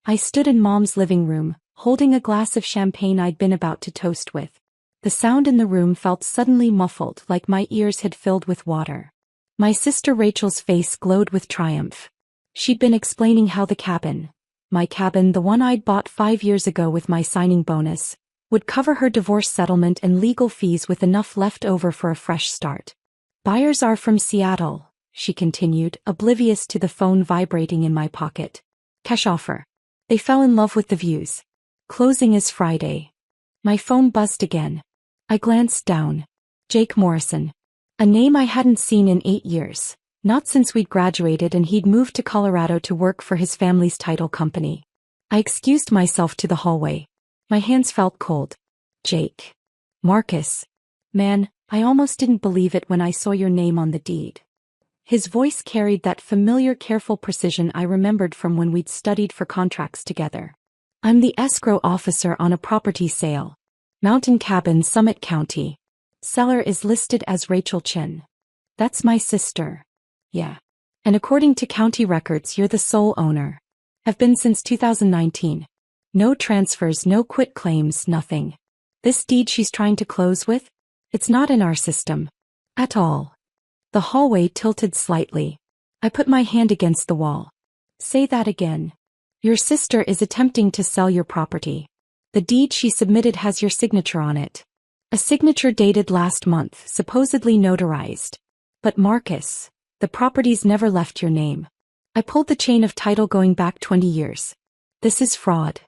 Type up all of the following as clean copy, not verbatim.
I stood in Mom's living room, holding a glass of champagne I'd been about to toast with. The sound in the room felt suddenly muffled, like my ears had filled with water. My sister Rachel's face glowed with triumph. She'd been explaining how the cabin, my cabin, the one I'd bought 5 years ago with my signing bonus, would cover her divorce settlement and legal fees with enough left over for a fresh start. Buyers are from Seattle, she continued, oblivious to the phone vibrating in my pocket. Cash offer. They fell in love with the views. Closing is Friday. My phone buzzed again. I glanced down. Jake Morrison. A name I hadn't seen in 8 years, not since we'd graduated and he'd moved to Colorado to work for his family's title company. I excused myself to the hallway. My hands felt cold. Jake. Marcus. Man, I almost didn't believe it when I saw your name on the deed. His voice carried that familiar careful precision I remembered from when we'd studied for contracts together. I'm the escrow officer on a property sale. Mountain Cabin, Summit County. Seller is listed as Rachel Chin. That's my sister. Yeah. And according to county records, you're the sole owner. Have been since 2019. No transfers, no quit claims, nothing. This deed she's trying to close with? It's not in our system. At all. The hallway tilted slightly. I put my hand against the wall. Say that again. Your sister is attempting to sell your property. The deed she submitted has your signature on it. A signature dated last month, supposedly notarized. But Marcus, the property's never left your name. I pulled the chain of title going back 20 years. This is fraud.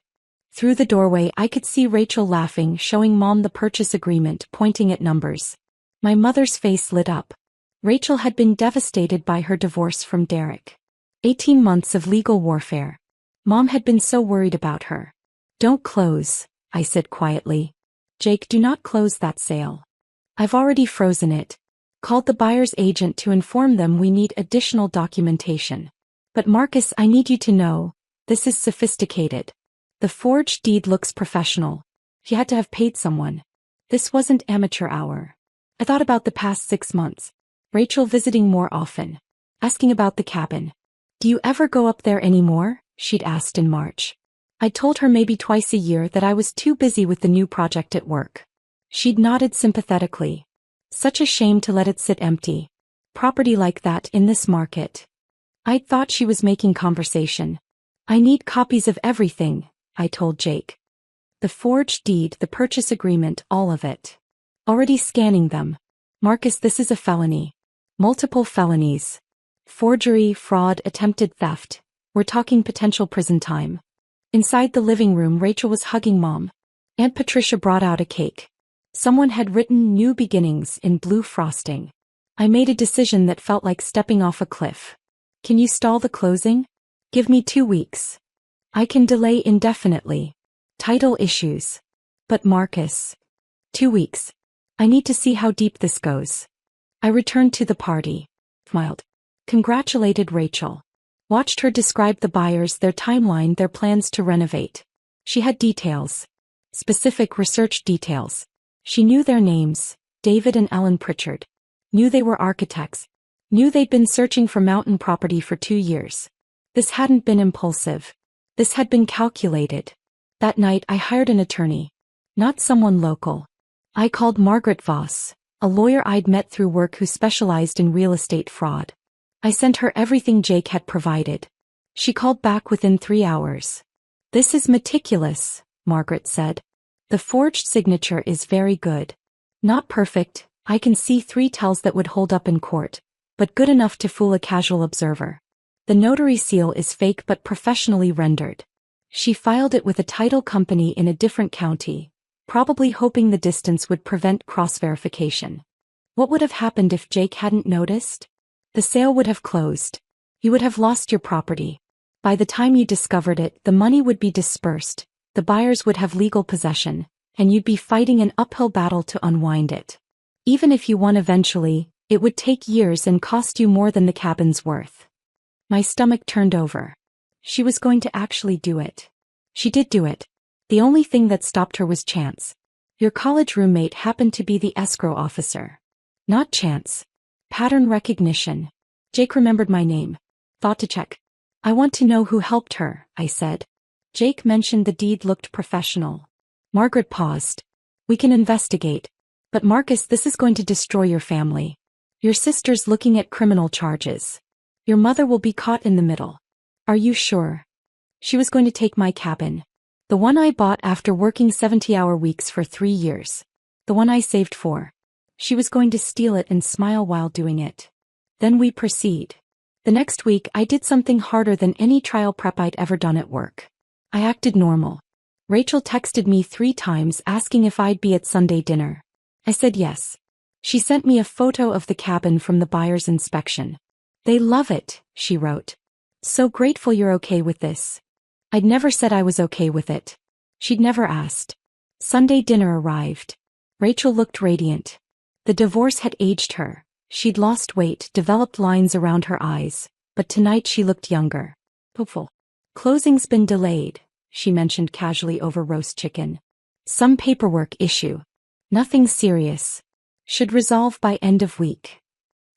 Through the doorway I could see Rachel laughing, showing Mom the purchase agreement, pointing at numbers. My mother's face lit up. Rachel had been devastated by her divorce from Derek. 18 months of legal warfare. Mom had been so worried about her. Don't close, I said quietly. Jake, do not close that sale. I've already frozen it. Called the buyer's agent to inform them we need additional documentation. But Marcus, I need you to know, this is sophisticated. The forged deed looks professional. He had to have paid someone. This wasn't amateur hour. I thought about the past 6 months. Rachel visiting more often. Asking about the cabin. Do you ever go up there anymore? She'd asked in March. I told her maybe twice a year that I was too busy with the new project at work. She'd nodded sympathetically. Such a shame to let it sit empty. Property like that in this market. I'd thought she was making conversation. I need copies of everything, I told Jake. The forged deed, the purchase agreement, all of it. Already scanning them. Marcus, this is a felony. Multiple felonies. Forgery, fraud, attempted theft. We're talking potential prison time. Inside the living room, Rachel was hugging Mom. Aunt Patricia brought out a cake. Someone had written "New Beginnings" in blue frosting. I made a decision that felt like stepping off a cliff. Can you stall the closing? Give me 2 weeks. I can delay indefinitely. Title issues. But Marcus. 2 weeks. I need to see how deep this goes. I returned to the party. Smiled. Congratulated Rachel. Watched her describe the buyers, their timeline, their plans to renovate. She had details. Specific research details. She knew their names, David and Ellen Pritchard. Knew they were architects. Knew they'd been searching for mountain property for 2 years. This hadn't been impulsive. This had been calculated. That night I hired an attorney. Not someone local. I called Margaret Voss, a lawyer I'd met through work who specialized in real estate fraud. I sent her everything Jake had provided. She called back within 3 hours. This is meticulous, Margaret said. The forged signature is very good. Not perfect, I can see 3 tells that would hold up in court, but good enough to fool a casual observer. The notary seal is fake but professionally rendered. She filed it with a title company in a different county, probably hoping the distance would prevent cross-verification. What would have happened if Jake hadn't noticed? The sale would have closed. You would have lost your property. By the time you discovered it, the money would be dispersed, the buyers would have legal possession, and you'd be fighting an uphill battle to unwind it. Even if you won eventually, it would take years and cost you more than the cabin's worth. My stomach turned over. She was going to actually do it. She did do it. The only thing that stopped her was chance. Your college roommate happened to be the escrow officer. Not chance. Pattern recognition. Jake remembered my name. Thought to check. I want to know who helped her, I said. Jake mentioned the deed looked professional. Margaret paused. We can investigate. But Marcus, this is going to destroy your family. Your sister's looking at criminal charges. Your mother will be caught in the middle. Are you sure? She was going to take my cabin. The one I bought after working 70-hour weeks for 3 years. The one I saved for. She was going to steal it and smile while doing it. Then we proceed. The next week I did something harder than any trial prep I'd ever done at work. I acted normal. Rachel texted me 3 times asking if I'd be at Sunday dinner. I said yes. She sent me a photo of the cabin from the buyer's inspection. They love it, she wrote. So grateful you're okay with this. I'd never said I was okay with it. She'd never asked. Sunday dinner arrived. Rachel looked radiant. The divorce had aged her. She'd lost weight, developed lines around her eyes, but tonight she looked younger. Hopeful. Closing's been delayed, she mentioned casually over roast chicken. Some paperwork issue. Nothing serious. Should resolve by end of week.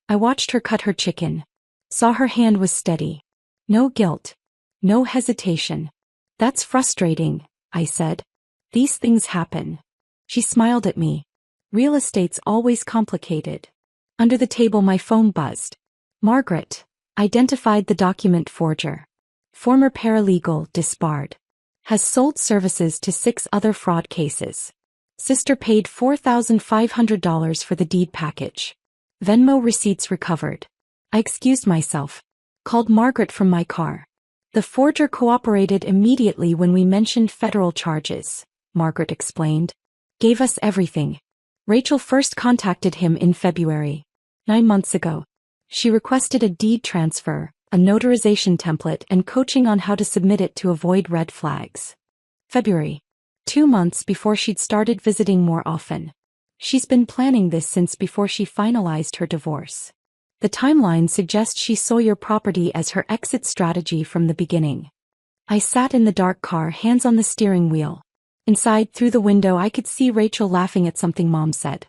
I watched her cut her chicken. Saw her hand was steady. No guilt. No hesitation. That's frustrating, I said. These things happen. She smiled at me. Real estate's always complicated. Under the table my phone buzzed. Margaret. Identified the document forger. Former paralegal, disbarred. Has sold services to 6 other fraud cases. Sister paid $4,500 for the deed package. Venmo receipts recovered. I excused myself. Called Margaret from my car. The forger cooperated immediately when we mentioned federal charges, Margaret explained. Gave us everything. Rachel first contacted him in February. 9 months ago. She requested a deed transfer, a notarization template and coaching on how to submit it to avoid red flags. February. 2 months before she'd started visiting more often. She's been planning this since before she finalized her divorce. The timeline suggests she saw your property as her exit strategy from the beginning. I sat in the dark car, hands on the steering wheel. Inside, through the window, I could see Rachel laughing at something Mom said.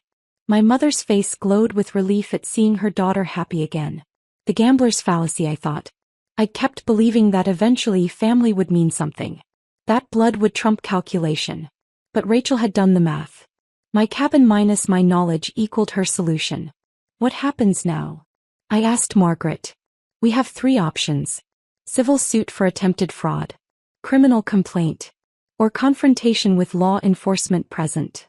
My mother's face glowed with relief at seeing her daughter happy again. The gambler's fallacy, I thought. I'd kept believing that eventually family would mean something. That blood would trump calculation. But Rachel had done the math. My cabin minus my knowledge equaled her solution. What happens now? I asked Margaret. We have 3 options. Civil suit for attempted fraud. Criminal complaint. Or confrontation with law enforcement present.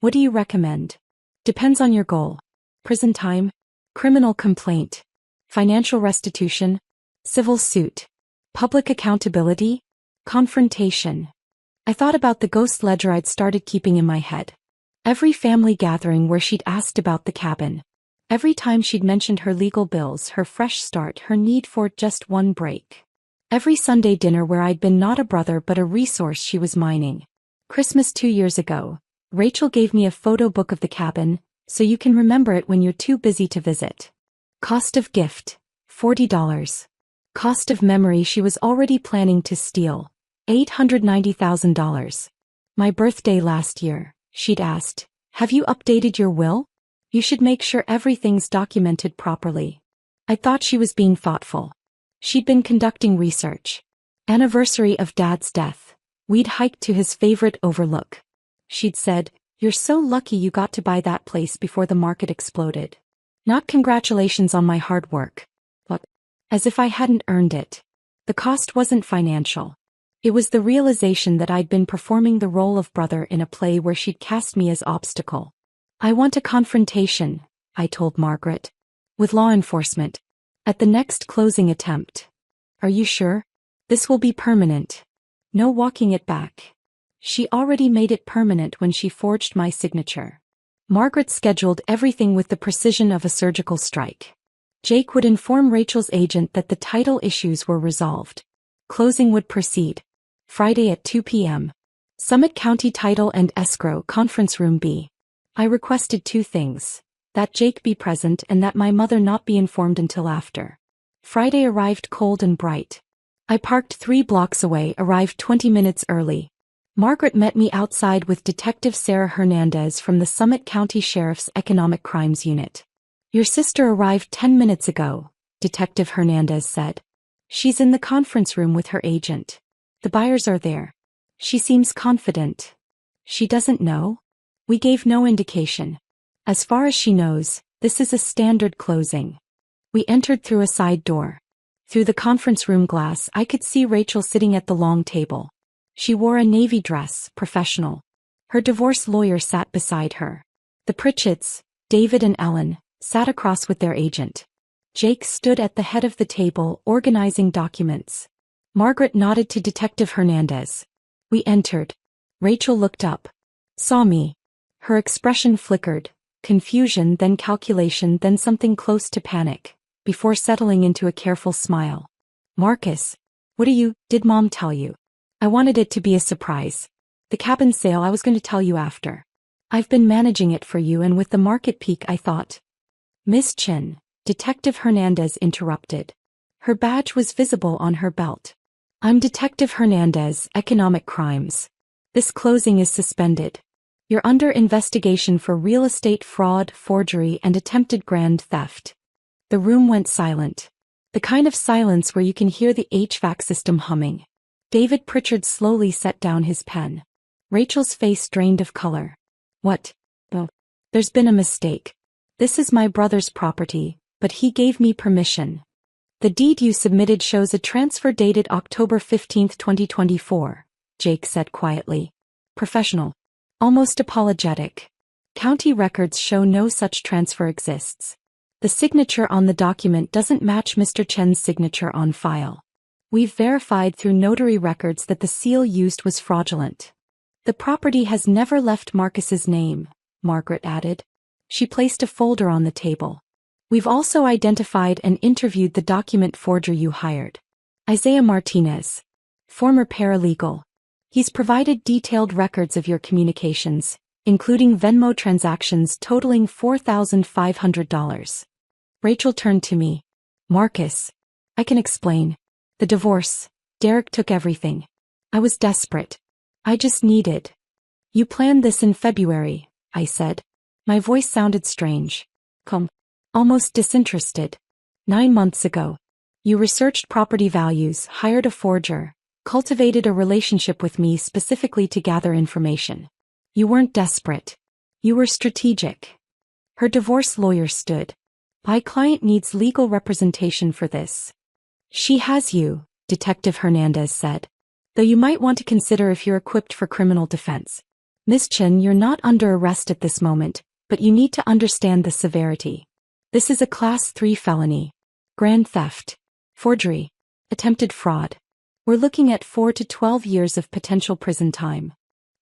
What do you recommend? Depends on your goal. Prison time. Criminal complaint. Financial restitution. Civil suit. Public accountability. Confrontation. I thought about the ghost ledger I'd started keeping in my head. Every family gathering where she'd asked about the cabin. Every time she'd mentioned her legal bills, her fresh start, her need for just one break. Every Sunday dinner where I'd been not a brother but a resource she was mining. Christmas 2 years ago, Rachel gave me a photo book of the cabin, so you can remember it when you're too busy to visit. Cost of gift, $40. Cost of memory, she was already planning to steal. $890,000. My birthday last year, she'd asked, have you updated your will? You should make sure everything's documented properly. I thought she was being thoughtful. She'd been conducting research. Anniversary of Dad's death. We'd hiked to his favorite overlook. She'd said, you're so lucky you got to buy that place before the market exploded. Not congratulations on my hard work. But, as if I hadn't earned it. The cost wasn't financial. It was the realization that I'd been performing the role of brother in a play where she'd cast me as obstacle. I want a confrontation, I told Margaret. With law enforcement. At the next closing attempt. Are you sure? This will be permanent. No walking it back. She already made it permanent when she forged my signature. Margaret scheduled everything with the precision of a surgical strike. Jake would inform Rachel's agent that the title issues were resolved. Closing would proceed. Friday at 2 p.m. Summit County Title and Escrow, Conference Room B. I requested 2 things. That Jake be present and that my mother not be informed until after. Friday arrived cold and bright. I parked 3 blocks away, arrived 20 minutes early. Margaret met me outside with Detective Sarah Hernandez from the Summit County Sheriff's Economic Crimes Unit. Your sister arrived 10 minutes ago, Detective Hernandez said. She's in the conference room with her agent. The buyers are there. She seems confident. She doesn't know? We gave no indication. As far as she knows, this is a standard closing. We entered through a side door. Through the conference room glass, I could see Rachel sitting at the long table. She wore a navy dress, professional. Her divorce lawyer sat beside her. The Pritchetts, David and Ellen, sat across with their agent. Jake stood at the head of the table, organizing documents. Margaret nodded to Detective Hernandez. We entered. Rachel looked up. Saw me. Her expression flickered, confusion, then calculation, then something close to panic, before settling into a careful smile. Marcus, did Mom tell you? I wanted it to be a surprise. The cabin sale I was going to tell you after. I've been managing it for you, and with the market peak I thought. Miss Chin, Detective Hernandez interrupted. Her badge was visible on her belt. I'm Detective Hernandez, Economic Crimes. This closing is suspended. You're under investigation for real estate fraud, forgery, and attempted grand theft. The room went silent. The kind of silence where you can hear the HVAC system humming. David Pritchard slowly set down his pen. Rachel's face drained of color. What? Oh, there's been a mistake. This is my brother's property, but he gave me permission. The deed you submitted shows a transfer dated October 15, 2024, Jake said quietly. Professional. Almost apologetic. County records show no such transfer exists. The signature on the document doesn't match Mr. Chen's signature on file. We've verified through notary records that the seal used was fraudulent. The property has never left Marcus's name, Margaret added. She placed a folder on the table. We've also identified and interviewed the document forger you hired. Isaiah Martinez. Former paralegal. He's provided detailed records of your communications, including Venmo transactions totaling $4,500. Rachel turned to me. Marcus. I can explain. The divorce. Derek took everything. I was desperate. I just needed. You planned this in February, I said. My voice sounded strange. Almost disinterested. 9 months ago. You researched property values, hired a forger, cultivated a relationship with me specifically to gather information. You weren't desperate. You were strategic. Her divorce lawyer stood. My client needs legal representation for this. She has you, Detective Hernandez said. Though you might want to consider if you're equipped for criminal defense. Miss Chin, you're not under arrest at this moment, but you need to understand the severity. This is a Class 3 felony. Grand theft. Forgery. Attempted fraud. We're looking at 4 to 12 years of potential prison time.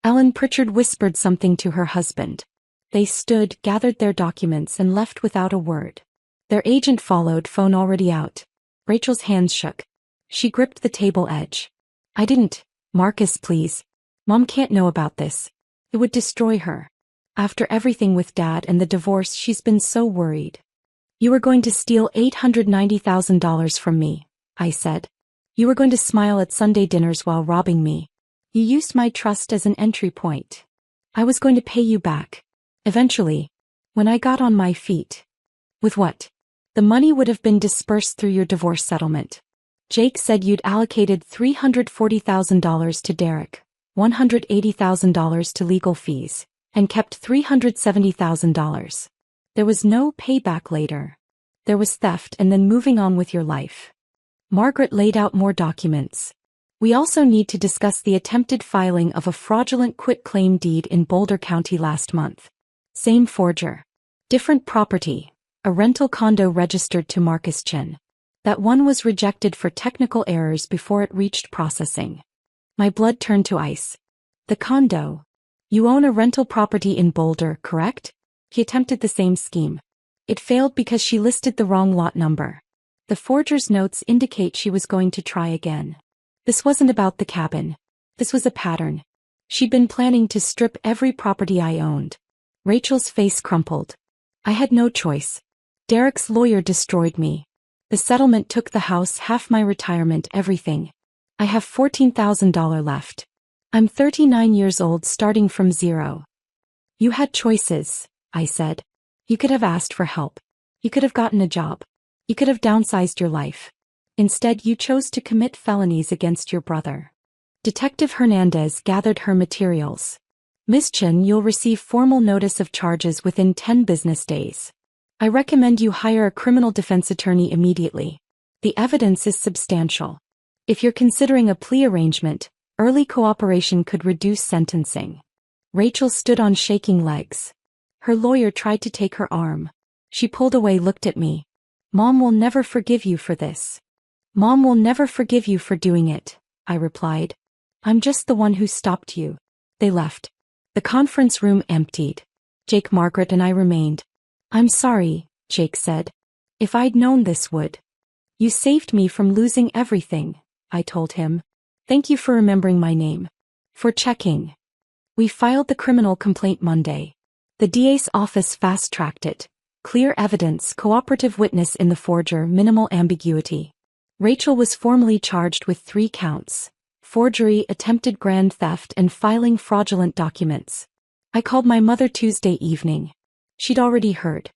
Ellen Pritchard whispered something to her husband. They stood, gathered their documents, and left without a word. Their agent followed, phone already out. Rachel's hands shook. She gripped the table edge. I didn't. Marcus, please. Mom can't know about this. It would destroy her. After everything with Dad and the divorce, she's been so worried. You were going to steal $890,000 from me, I said. You were going to smile at Sunday dinners while robbing me. You used my trust as an entry point. I was going to pay you back. Eventually. When I got on my feet. With what? The money would have been dispersed through your divorce settlement. Jake said you'd allocated $340,000 to Derek, $180,000 to legal fees, and kept $370,000. There was no payback later. There was theft and then moving on with your life. Margaret laid out more documents. We also need to discuss the attempted filing of a fraudulent quitclaim deed in Boulder County last month. Same forger. Different property. A rental condo registered to Marcus Chin. That one was rejected for technical errors before it reached processing. My blood turned to ice. The condo. You own a rental property in Boulder, correct? He attempted the same scheme. It failed because she listed the wrong lot number. The forger's notes indicate she was going to try again. This wasn't about the cabin. This was a pattern. She'd been planning to strip every property I owned. Rachel's face crumpled. I had no choice. Derek's lawyer destroyed me. The settlement took the house, half my retirement, everything. I have $14,000 left. I'm 39 years old, starting from zero. You had choices, I said. You could have asked for help. You could have gotten a job. You could have downsized your life. Instead, you chose to commit felonies against your brother. Detective Hernandez gathered her materials. Miss Chen, you'll receive formal notice of charges within 10 business days. I recommend you hire a criminal defense attorney immediately. The evidence is substantial. If you're considering a plea arrangement, early cooperation could reduce sentencing. Rachel stood on shaking legs. Her lawyer tried to take her arm. She pulled away, looked at me. Mom will never forgive you for this. Mom will never forgive you for doing it, I replied. I'm just the one who stopped you. They left. The conference room emptied. Jake, Margaret, and I remained. I'm sorry, Jake said. If I'd known this would. You saved me from losing everything, I told him. Thank you for remembering my name. For checking. We filed the criminal complaint Monday. The DA's office fast-tracked it. Clear evidence, cooperative witness in the forger, minimal ambiguity. Rachel was formally charged with 3 counts. Forgery, attempted grand theft, and filing fraudulent documents. I called my mother Tuesday evening. She'd already heard.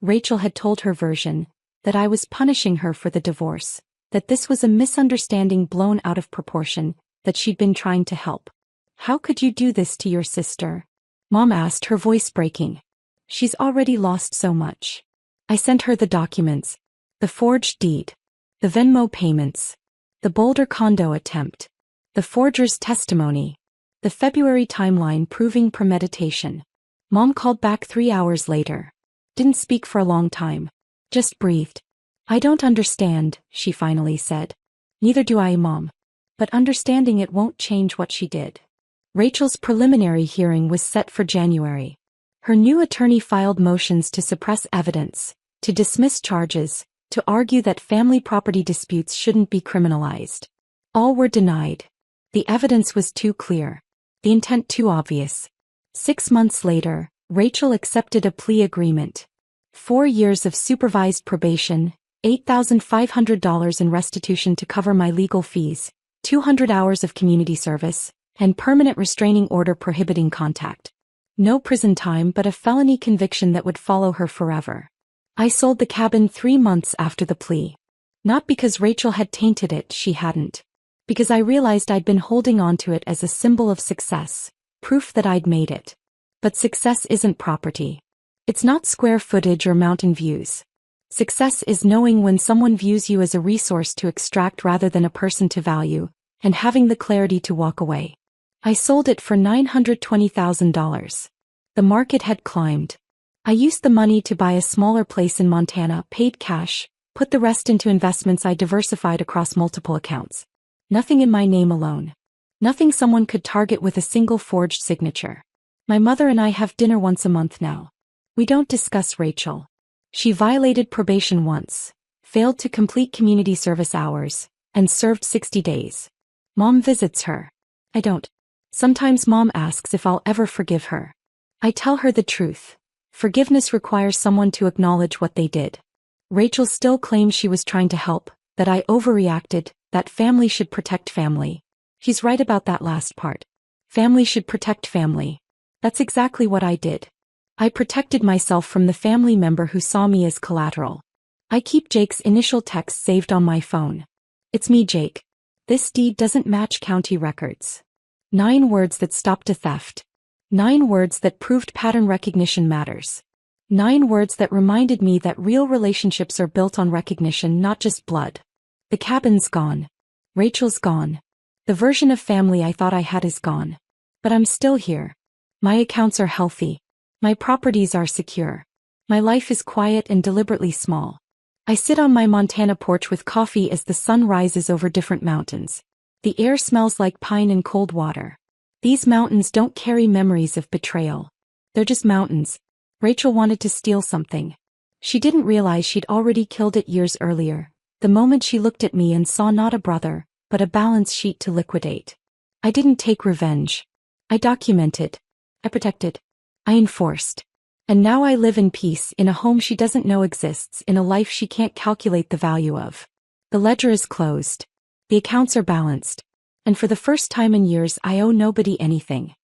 Rachel had told her version, that I was punishing her for the divorce, that this was a misunderstanding blown out of proportion, that she'd been trying to help. How could you do this to your sister? Mom asked, her voice breaking. She's already lost so much. I sent her the documents, the forged deed, the Venmo payments, the Boulder condo attempt, the forger's testimony, the February timeline proving premeditation. Mom called back 3 hours later. Didn't speak for a long time. Just breathed. I don't understand, she finally said. Neither do I, Mom. But understanding it won't change what she did. Rachel's preliminary hearing was set for January. Her new attorney filed motions to suppress evidence, to dismiss charges, to argue that family property disputes shouldn't be criminalized. All were denied. The evidence was too clear. The intent too obvious. 6 months later, Rachel accepted a plea agreement. 4 years of supervised probation, $8,500 in restitution to cover my legal fees, 200 hours of community service, and permanent restraining order prohibiting contact. No prison time, but a felony conviction that would follow her forever. I sold the cabin 3 months after the plea. Not because Rachel had tainted it, she hadn't. Because I realized I'd been holding on to it as a symbol of success, proof that I'd made it. But success isn't property. It's not square footage or mountain views. Success is knowing when someone views you as a resource to extract rather than a person to value, and having the clarity to walk away. I sold it for $920,000. The market had climbed. I used the money to buy a smaller place in Montana, paid cash, put the rest into investments I diversified across multiple accounts. Nothing in my name alone. Nothing someone could target with a single forged signature. My mother and I have dinner once a month now. We don't discuss Rachel. She violated probation once, failed to complete community service hours, and served 60 days. Mom visits her. I don't. Sometimes Mom asks if I'll ever forgive her. I tell her the truth. Forgiveness requires someone to acknowledge what they did. Rachel still claims she was trying to help, that I overreacted, that family should protect family. She's right about that last part. Family should protect family. That's exactly what I did. I protected myself from the family member who saw me as collateral. I keep Jake's initial text saved on my phone. It's me, Jake. This deed doesn't match county records. 9 words that stopped a theft. 9 words that proved pattern recognition matters. 9 words that reminded me that real relationships are built on recognition, not just blood. The cabin's gone. Rachel's gone. The version of family I thought I had is gone. But I'm still here. My accounts are healthy. My properties are secure. My life is quiet and deliberately small. I sit on my Montana porch with coffee as the sun rises over different mountains. The air smells like pine and cold water. These mountains don't carry memories of betrayal. They're just mountains. Rachel wanted to steal something. She didn't realize she'd already killed it years earlier, the moment she looked at me and saw not a brother, but a balance sheet to liquidate. I didn't take revenge. I documented. I protected. I enforced. And now I live in peace in a home she doesn't know exists, in a life she can't calculate the value of. The ledger is closed. The accounts are balanced. And for the first time in years I owe nobody anything.